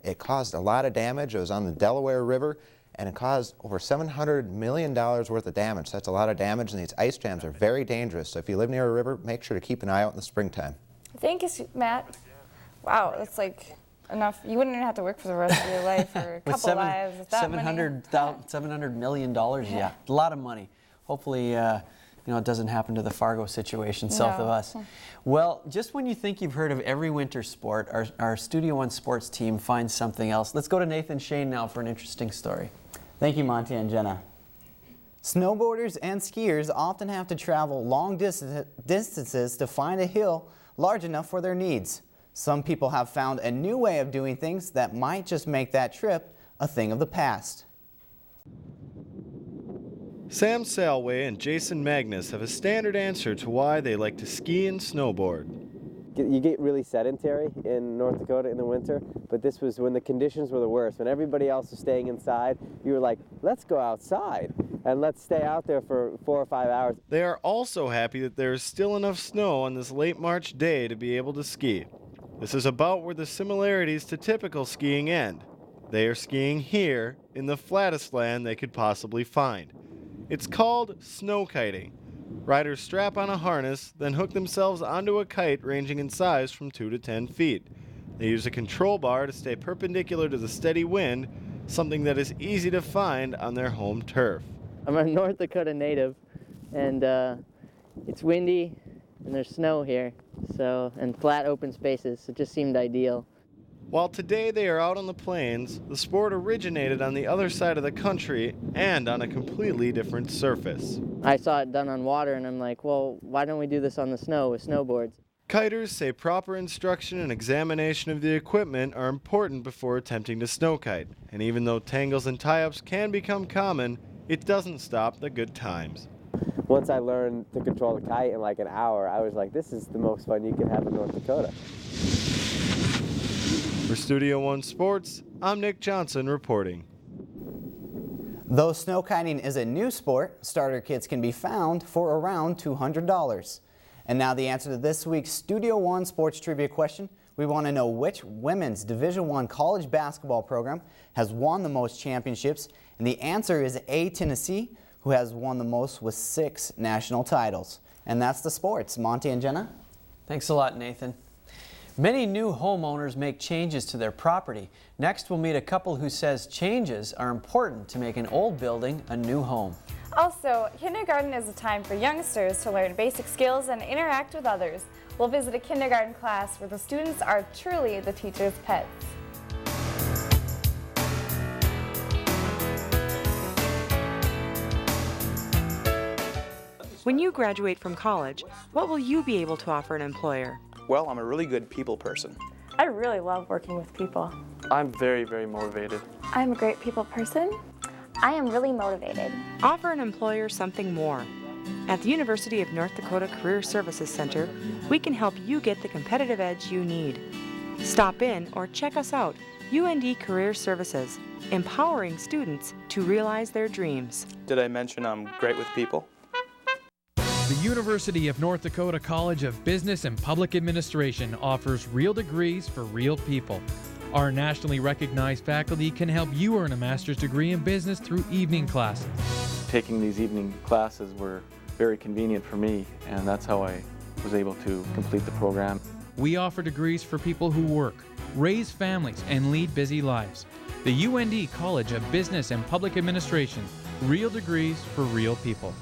It caused a lot of damage. It was on the Delaware River, and it caused over $700 million worth of damage. That's a lot of damage, and these ice jams are very dangerous. So if you live near a river, make sure to keep an eye out in the springtime. Thank you, Matt. Wow, that's like enough. You wouldn't even have to work for the rest of your life or a couple lives. With that $700 million, yeah, a lot of money. Hopefully, it doesn't happen to the Fargo situation south of us. Well, just when you think you've heard of every winter sport, our Studio One sports team finds something else. Let's go to Nathan Shane now for an interesting story. Thank you, Monty and Jenna. Snowboarders and skiers often have to travel long distances to find a hill large enough for their needs. Some people have found a new way of doing things that might just make that trip a thing of the past. Sam Salway and Jason Magnus have a standard answer to why they like to ski and snowboard. You get really sedentary in North Dakota in the winter, but this was when the conditions were the worst. When everybody else was staying inside, you were like, let's go outside and let's stay out there for 4 or 5 hours. They are also happy that there is still enough snow on this late March day to be able to ski. This is about where the similarities to typical skiing end. They are skiing here in the flattest land they could possibly find. It's called snow kiting. Riders strap on a harness, then hook themselves onto a kite ranging in size from 2 to 10 feet. They use a control bar to stay perpendicular to the steady wind, something that is easy to find on their home turf. I'm a North Dakota native, and it's windy, and there's snow here, and flat open spaces, so it just seemed ideal. While today they are out on the plains, the sport originated on the other side of the country and on a completely different surface. I saw it done on water, and I'm like, well, why don't we do this on the snow with snowboards? Kiters say proper instruction and examination of the equipment are important before attempting to snow kite, and even though tangles and tie-ups can become common, it doesn't stop the good times. Once I learned to control the kite in like an hour, I was like, this is the most fun you can have in North Dakota. For Studio One Sports, I'm Nick Johnson reporting. Though snow kiting is a new sport, starter kits can be found for around $200. And now the answer to this week's Studio One Sports Trivia question. We want to know which women's Division I college basketball program has won the most championships, and the answer is A, Tennessee, who has won the most with 6 national titles. And that's the sports. Monty and Jenna? Thanks a lot, Nathan. Many new homeowners make changes to their property. Next, we'll meet a couple who says changes are important to make an old building a new home. Also, kindergarten is a time for youngsters to learn basic skills and interact with others. We'll visit a kindergarten class where the students are truly the teacher's pets. When you graduate from college, what will you be able to offer an employer? Well, I'm a really good people person. I really love working with people. I'm very, very motivated. I'm a great people person. I am really motivated. Offer an employer something more. At the University of North Dakota Career Services Center, we can help you get the competitive edge you need. Stop in or check us out, UND Career Services, empowering students to realize their dreams. Did I mention I'm great with people? The University of North Dakota College of Business and Public Administration offers real degrees for real people. Our nationally recognized faculty can help you earn a master's degree in business through evening classes. Taking these evening classes were very convenient for me, and that's how I was able to complete the program. We offer degrees for people who work, raise families, and lead busy lives. The UND College of Business and Public Administration, real degrees for real people.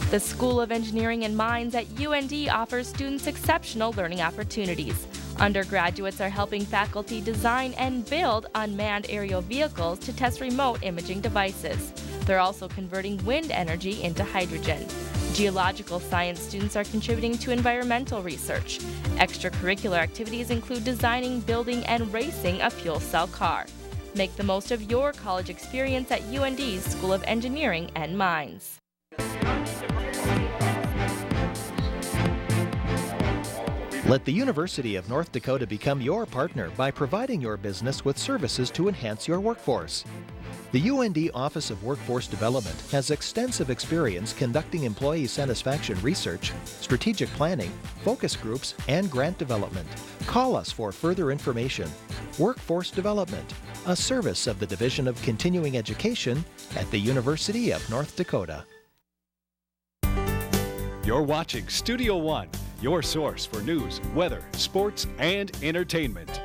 The School of Engineering and Mines at UND offers students exceptional learning opportunities. Undergraduates are helping faculty design and build unmanned aerial vehicles to test remote imaging devices. They're also converting wind energy into hydrogen. Geological science students are contributing to environmental research. Extracurricular activities include designing, building, and racing a fuel cell car. Make the most of your college experience at UND's School of Engineering and Mines. Let the University of North Dakota become your partner by providing your business with services to enhance your workforce. The UND Office of Workforce Development has extensive experience conducting employee satisfaction research, strategic planning, focus groups, and grant development. Call us for further information. Workforce Development, a service of the Division of Continuing Education at the University of North Dakota. You're watching Studio One, your source for news, weather, sports, and entertainment.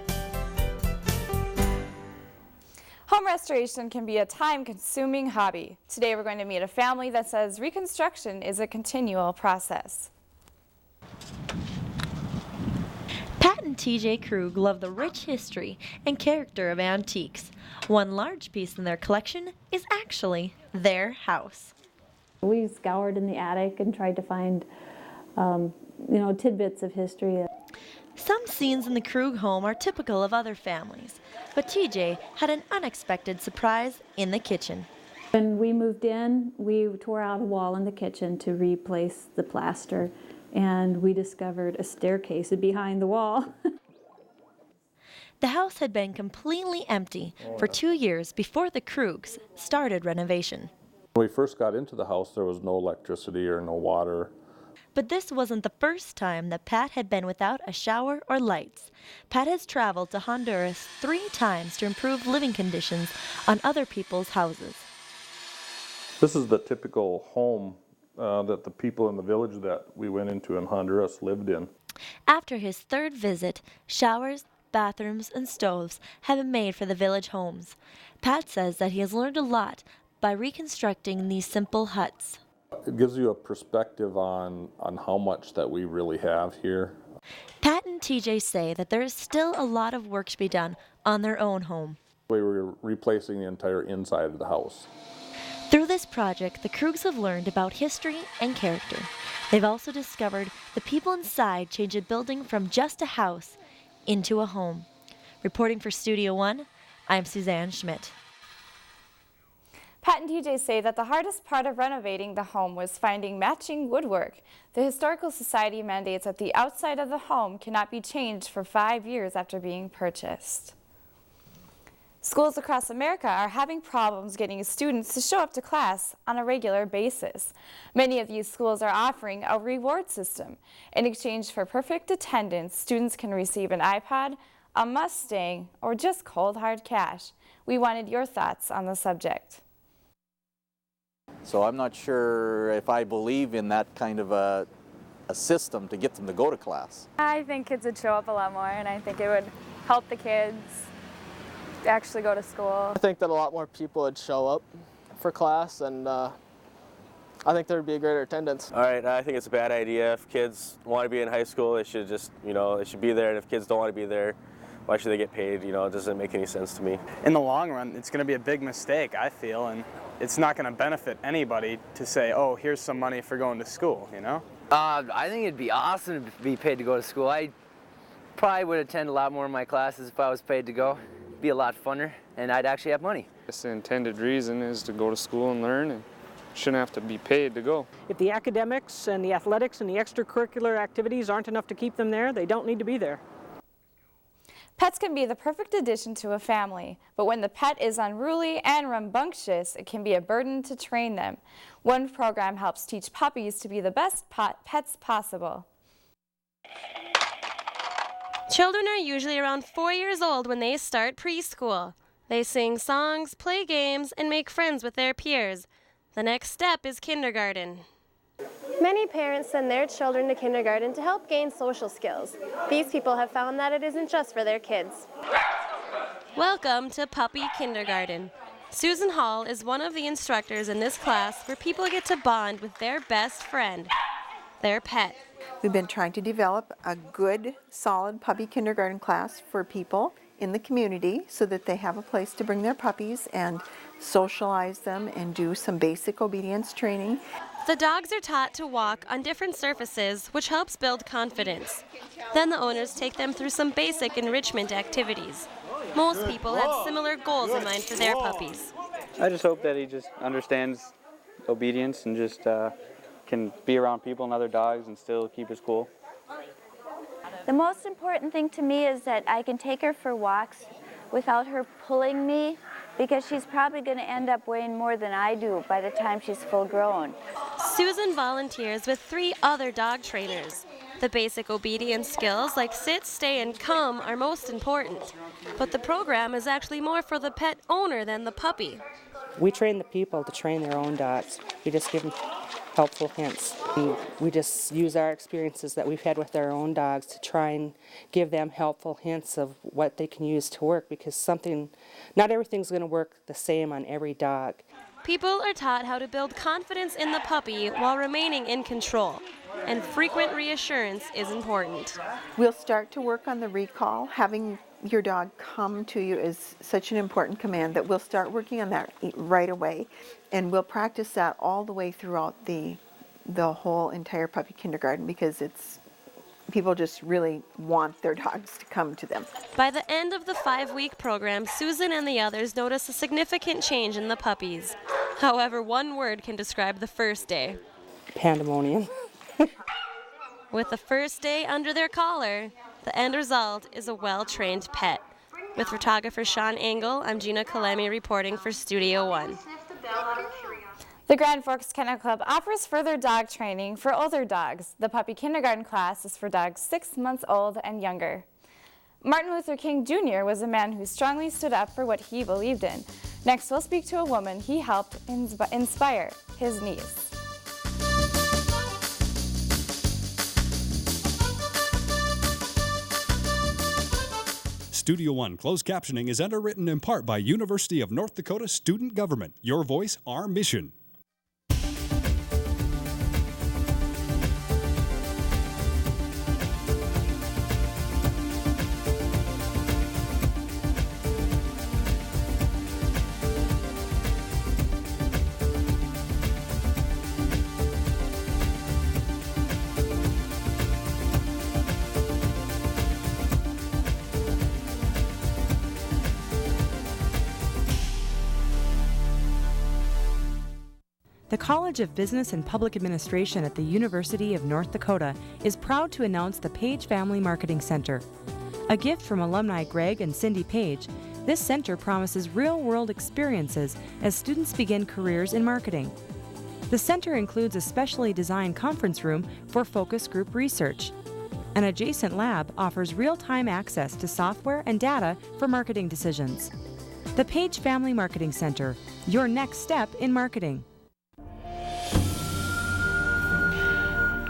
Home restoration can be a time-consuming hobby. Today we're going to meet a family that says reconstruction is a continual process. Pat and TJ Krug love the rich history and character of antiques. One large piece in their collection is actually their house. We scoured in the attic and tried to find, tidbits of history. Some scenes in the Krug home are typical of other families, but TJ had an unexpected surprise in the kitchen. When we moved in, we tore out a wall in the kitchen to replace the plaster, and we discovered a staircase behind the wall. The house had been completely empty for 2 years before the Krugs started renovation. When we first got into the house, there was no electricity or no water. But this wasn't the first time that Pat had been without a shower or lights. Pat has traveled to Honduras 3 times to improve living conditions on other people's houses. This is the typical home that the people in the village that we went into in Honduras lived in. After his 3rd visit, showers, bathrooms, and stoves have been made for the village homes. Pat says that he has learned a lot by reconstructing these simple huts. It gives you a perspective on how much that we really have here. Pat and TJ say that there is still a lot of work to be done on their own home. We were replacing the entire inside of the house. Through this project, the Krugs have learned about history and character. They've also discovered the people inside change a building from just a house into a home. Reporting for Studio One, I'm Suzanne Schmidt. Pat and TJ say that the hardest part of renovating the home was finding matching woodwork. The Historical Society mandates that the outside of the home cannot be changed for 5 years after being purchased. Schools across America are having problems getting students to show up to class on a regular basis. Many of these schools are offering a reward system. In exchange for perfect attendance, students can receive an iPod, a Mustang, or just cold hard cash. We wanted your thoughts on the subject. So I'm not sure if I believe in that kind of a system to get them to go to class. I think kids would show up a lot more, and I think it would help the kids actually go to school. I think that a lot more people would show up for class, and I think there would be a greater attendance. All right, I think it's a bad idea. If kids want to be in high school, they should just, they should be there. And if kids don't want to be there, why should they get paid? It doesn't make any sense to me. In the long run, it's going to be a big mistake, I feel, and it's not going to benefit anybody to say, oh, here's some money for going to school, I think it'd be awesome to be paid to go to school. I probably would attend a lot more of my classes if I was paid to go. It'd be a lot funner, and I'd actually have money. I guess the intended reason is to go to school and learn and shouldn't have to be paid to go. If the academics and the athletics and the extracurricular activities aren't enough to keep them there, they don't need to be there. Pets can be the perfect addition to a family, but when the pet is unruly and rambunctious, it can be a burden to train them. One program helps teach puppies to be the best pets possible. Children are usually around 4 years old when they start preschool. They sing songs, play games, and make friends with their peers. The next step is kindergarten. Many parents send their children to kindergarten to help gain social skills. These people have found that it isn't just for their kids. Welcome to Puppy Kindergarten. Susan Hall is one of the instructors in this class where people get to bond with their best friend, their pet. We've been trying to develop a good, solid puppy kindergarten class for people in the community so that they have a place to bring their puppies and socialize them and do some basic obedience training. The dogs are taught to walk on different surfaces, which helps build confidence. Then the owners take them through some basic enrichment activities. Most people have similar goals in mind for their puppies. I just hope that he just understands obedience and just can be around people and other dogs and still keep his cool. The most important thing to me is that I can take her for walks without her pulling me, because she's probably going to end up weighing more than I do by the time she's full grown. Susan volunteers with 3 other dog trainers. The basic obedience skills like sit, stay, and come are most important. But the program is actually more for the pet owner than the puppy. We train the people to train their own dogs. We just give them helpful hints. We just use our experiences that we've had with our own dogs to try and give them helpful hints of what they can use to work, because not everything's going to work the same on every dog. People are taught how to build confidence in the puppy while remaining in control, and frequent reassurance is important. We'll start to work on the recall. Having your dog come to you is such an important command that we'll start working on that right away, and we'll practice that all the way throughout the whole entire puppy kindergarten, because people just really want their dogs to come to them. By the end of the 5-week program, Susan and the others notice a significant change in the puppies. However, one word can describe the first day: pandemonium. With the first day under their collar, the end result is a well-trained pet. With photographer Sean Engel, I'm Gina Kalemi reporting for Studio One. The Grand Forks Kennel Club offers further dog training for older dogs. The puppy kindergarten class is for dogs 6 months old and younger. Martin Luther King Jr. was a man who strongly stood up for what he believed in. Next, we'll speak to a woman he helped inspire, his niece. Studio One closed captioning is underwritten in part by University of North Dakota Student Government. Your voice, our mission. The College of Business and Public Administration at the University of North Dakota is proud to announce the Page Family Marketing Center. A gift from alumni Greg and Cindy Page, this center promises real-world experiences as students begin careers in marketing. The center includes a specially designed conference room for focus group research. An adjacent lab offers real-time access to software and data for marketing decisions. The Page Family Marketing Center, your next step in marketing.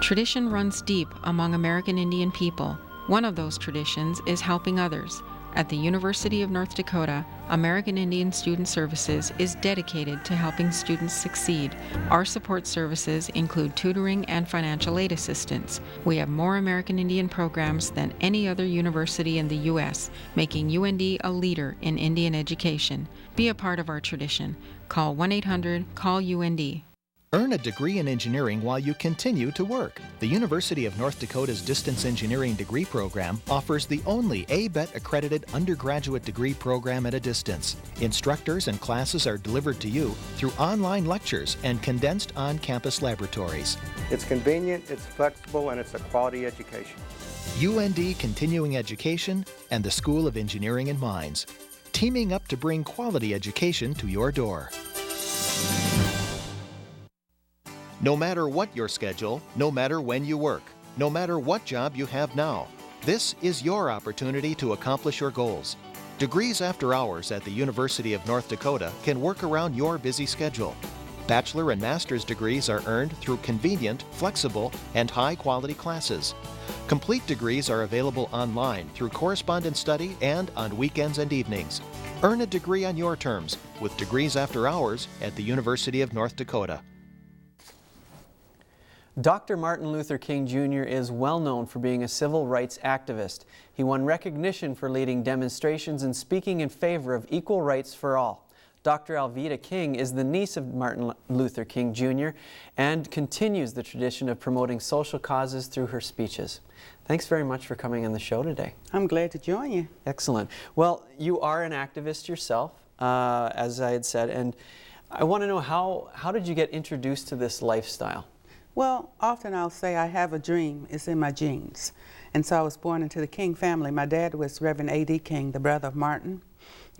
Tradition runs deep among American Indian people. One of those traditions is helping others. At the University of North Dakota, American Indian Student Services is dedicated to helping students succeed. Our support services include tutoring and financial aid assistance. We have more American Indian programs than any other university in the U.S., making UND a leader in Indian education. Be a part of our tradition. Call 1-800-CALL-UND. Earn a degree in engineering while you continue to work. The University of North Dakota's Distance Engineering degree program offers the only ABET accredited undergraduate degree program at a distance. Instructors and classes are delivered to you through online lectures and condensed on-campus laboratories. It's convenient, it's flexible, and it's a quality education. UND Continuing Education and the School of Engineering and Mines, teaming up to bring quality education to your door. No matter what your schedule, no matter when you work, no matter what job you have now, this is your opportunity to accomplish your goals. Degrees After Hours at the University of North Dakota can work around your busy schedule. Bachelor and master's degrees are earned through convenient, flexible, and high-quality classes. Complete degrees are available online through correspondence study and on weekends and evenings. Earn a degree on your terms with Degrees After Hours at the University of North Dakota. Dr. Martin Luther King Jr. is well known for being a civil rights activist. He won recognition for leading demonstrations and speaking in favor of equal rights for all. Dr. Alveda King is the niece of Martin Luther King Jr. and continues the tradition of promoting social causes through her speeches. Thanks very much for coming on the show today. I'm glad to join you. Excellent. Well, you are an activist yourself, as I had said, and I want to know how did you get introduced to this lifestyle? Well, often I'll say I have a dream. It's in my genes. And so I was born into the King family. My dad was Reverend A.D. King, the brother of Martin,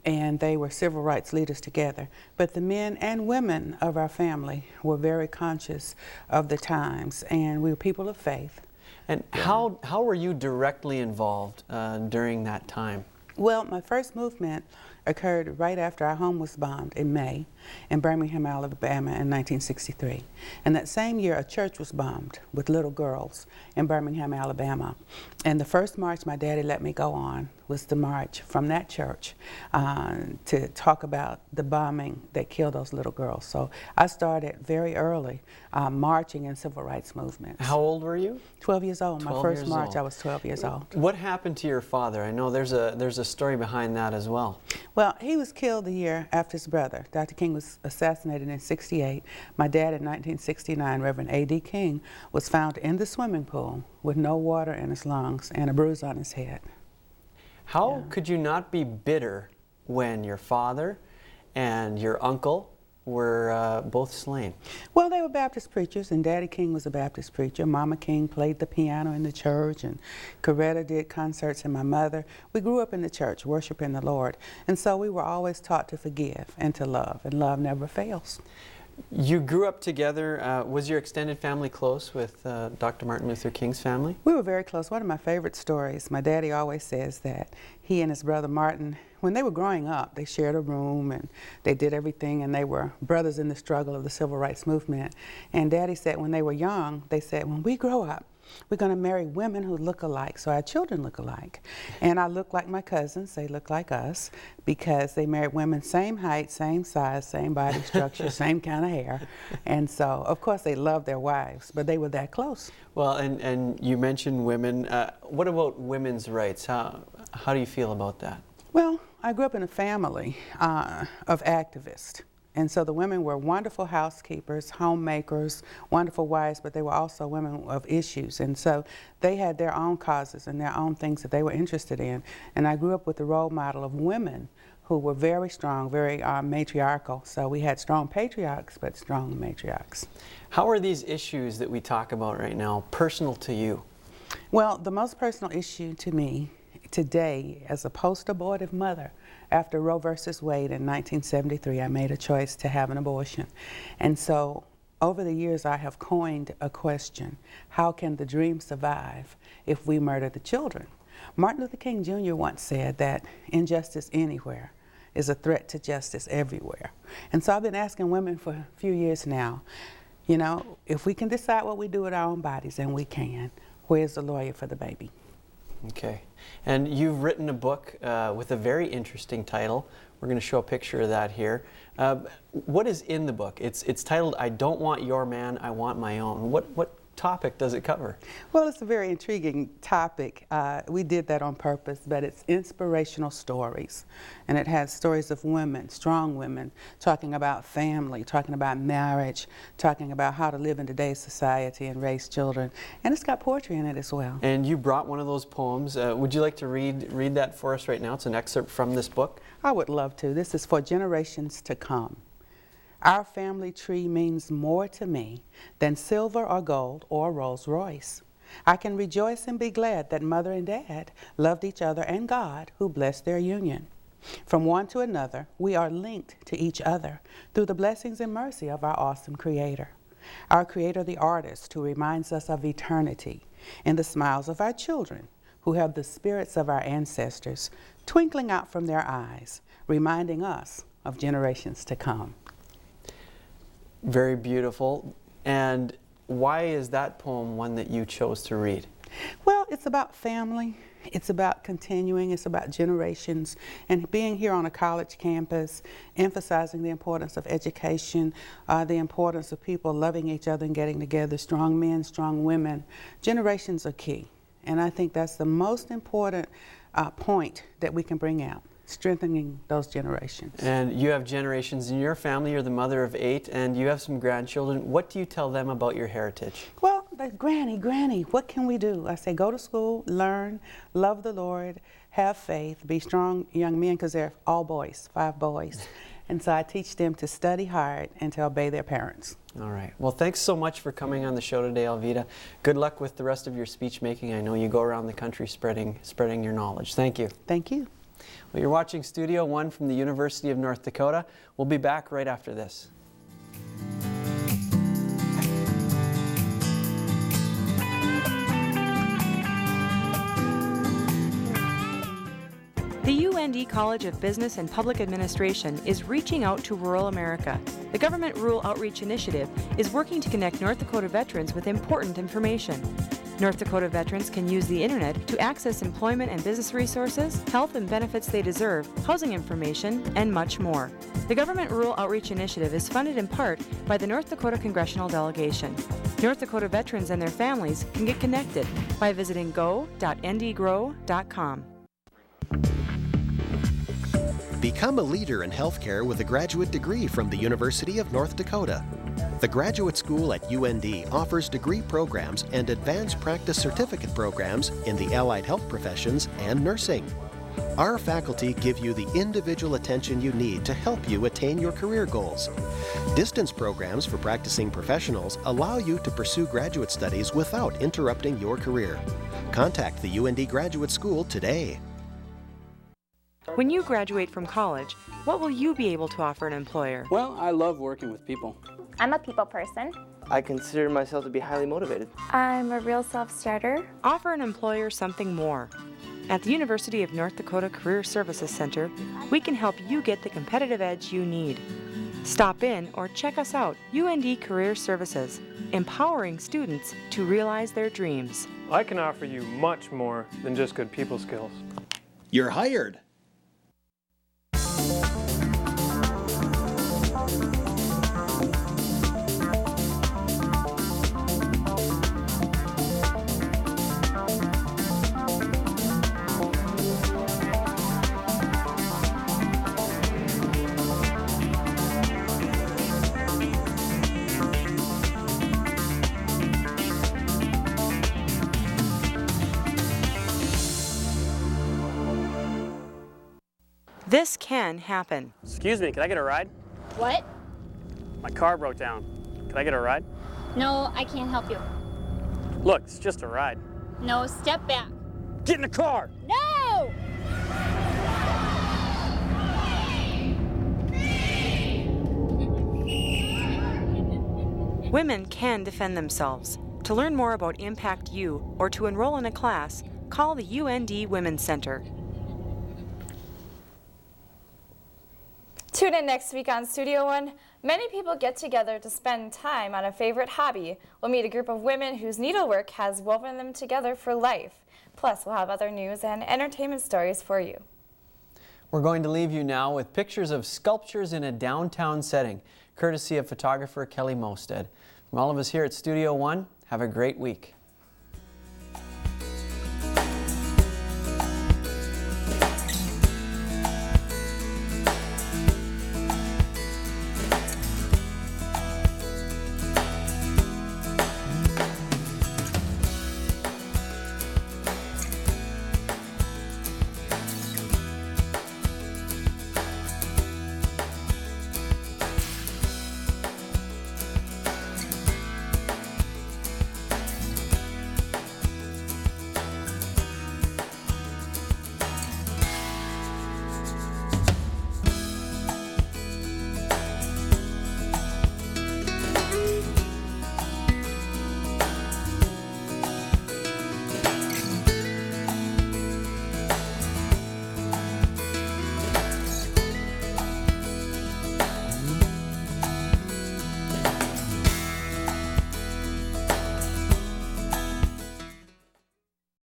and they were civil rights leaders together. But the men and women of our family were very conscious of the times, and we were people of faith. And how were you directly involved during that time? Well, my first movement occurred right after our home was bombed in May in Birmingham, Alabama in 1963. And that same year, a church was bombed with little girls in Birmingham, Alabama. And the first march my daddy let me go on was the march from that church to talk about the bombing that killed those little girls. So I started very early marching in civil rights movements. How old were you? 12 years old. My first march, I was 12 years old. What happened to your father? I know there's a story behind that as well. Well, he was killed the year after his brother. Dr. King was assassinated in '68. My dad in 1969, Reverend A.D. King, was found in the swimming pool with no water in his lungs and a bruise on his head. How could you not be bitter when your father and your uncle were both slain? Well, they were Baptist preachers, and Daddy King was a Baptist preacher. Mama King played the piano in the church, and Coretta did concerts, and my mother. We grew up in the church, worshiping the Lord, and so we were always taught to forgive and to love, and love never fails. You grew up together. Was your extended family close with Dr. Martin Luther King's family? We were very close. One of my favorite stories, my daddy always says that he and his brother Martin, when they were growing up, they shared a room and they did everything, and they were brothers in the struggle of the civil rights movement. And Daddy said when they were young, they said, when we grow up, we're going to marry women who look alike, so our children look alike. And I look like my cousins, they look like us, because they married women same height, same size, same body structure, same kind of hair. And so, of course, they loved their wives, but they were that close. Well, and you mentioned women. What about women's rights? How do you feel about that? Well, I grew up in a family of activists. And so the women were wonderful housekeepers, homemakers, wonderful wives, but they were also women of issues. And so they had their own causes and their own things that they were interested in. And I grew up with the role model of women who were very strong, very matriarchal. So we had strong patriarchs, but strong matriarchs. How are these issues that we talk about right now personal to you? Well, the most personal issue to me today, as a post-abortive mother, after Roe versus Wade in 1973, I made a choice to have an abortion. And so over the years, I have coined a question: how can the dream survive if we murder the children? Martin Luther King Jr. once said that injustice anywhere is a threat to justice everywhere. And so I've been asking women for a few years now, you know, if we can decide what we do with our own bodies, and we can, where's the lawyer for the baby? Okay. And you've written a book with a very interesting title. We're going to show a picture of that here. What is in the book? It's titled, "I Don't Want Your Man, I Want My Own." What topic does it cover? Well, it's a very intriguing topic. We did that on purpose, but it's inspirational stories. And it has stories of women, strong women, talking about family, talking about marriage, talking about how to live in today's society and raise children. And it's got poetry in it as well. And you brought one of those poems. Would you like to read that for us right now? It's an excerpt from this book. I would love to. This is for generations to come. Our family tree means more to me than silver or gold or Rolls Royce. I can rejoice and be glad that Mother and Dad loved each other and God who blessed their union. From one to another, we are linked to each other through the blessings and mercy of our awesome Creator. Our Creator, the artist, who reminds us of eternity in the smiles of our children, who have the spirits of our ancestors twinkling out from their eyes, reminding us of generations to come. Very beautiful. And why is that poem one that you chose to read? Well, it's about family. It's about continuing. It's about generations. And being here on a college campus, emphasizing the importance of education, the importance of people loving each other and getting together, strong men, strong women. Generations are key. And I think that's the most important point that we can bring out. Strengthening those generations. And you have generations in your family. You're the mother of 8, and you have some grandchildren. What do you tell them about your heritage? Well, Granny, what can we do? I say go to school, learn, love the Lord, have faith, be strong young men, because they're all boys, 5 boys. And so I teach them to study hard and to obey their parents. All right. Well, thanks so much for coming on the show today, Alvita. Good luck with the rest of your speech making. I know you go around the country spreading your knowledge. Thank you. Thank you. Well, you're watching Studio One from the University of North Dakota. We'll be back right after this. The UND College of Business and Public Administration is reaching out to rural America. The Government Rural Outreach Initiative is working to connect North Dakota veterans with important information. North Dakota veterans can use the internet to access employment and business resources, health and benefits they deserve, housing information, and much more. The Government Rural Outreach Initiative is funded in part by the North Dakota Congressional Delegation. North Dakota veterans and their families can get connected by visiting go.ndgrow.com. Become a leader in healthcare with a graduate degree from the University of North Dakota. The Graduate School at UND offers degree programs and advanced practice certificate programs in the allied health professions and nursing. Our faculty give you the individual attention you need to help you attain your career goals. Distance programs for practicing professionals allow you to pursue graduate studies without interrupting your career. Contact the UND Graduate School today. When you graduate from college, what will you be able to offer an employer? Well, I love working with people. I'm a people person. I consider myself to be highly motivated. I'm a real self-starter. Offer an employer something more. At the University of North Dakota Career Services Center, we can help you get the competitive edge you need. Stop in or check us out, UND Career Services, empowering students to realize their dreams. I can offer you much more than just good people skills. You're hired. This can happen. Excuse me, can I get a ride? What? My car broke down. Can I get a ride? No, I can't help you. Look, it's just a ride. No, step back. Get in the car! No! Women can defend themselves. To learn more about Impact U or to enroll in a class, call the UND Women's Center. Tune in next week on Studio One. Many people get together to spend time on a favorite hobby. We'll meet a group of women whose needlework has woven them together for life. Plus, we'll have other news and entertainment stories for you. We're going to leave you now with pictures of sculptures in a downtown setting, courtesy of photographer Kelly Mosted. From all of us here at Studio One, Have a great week.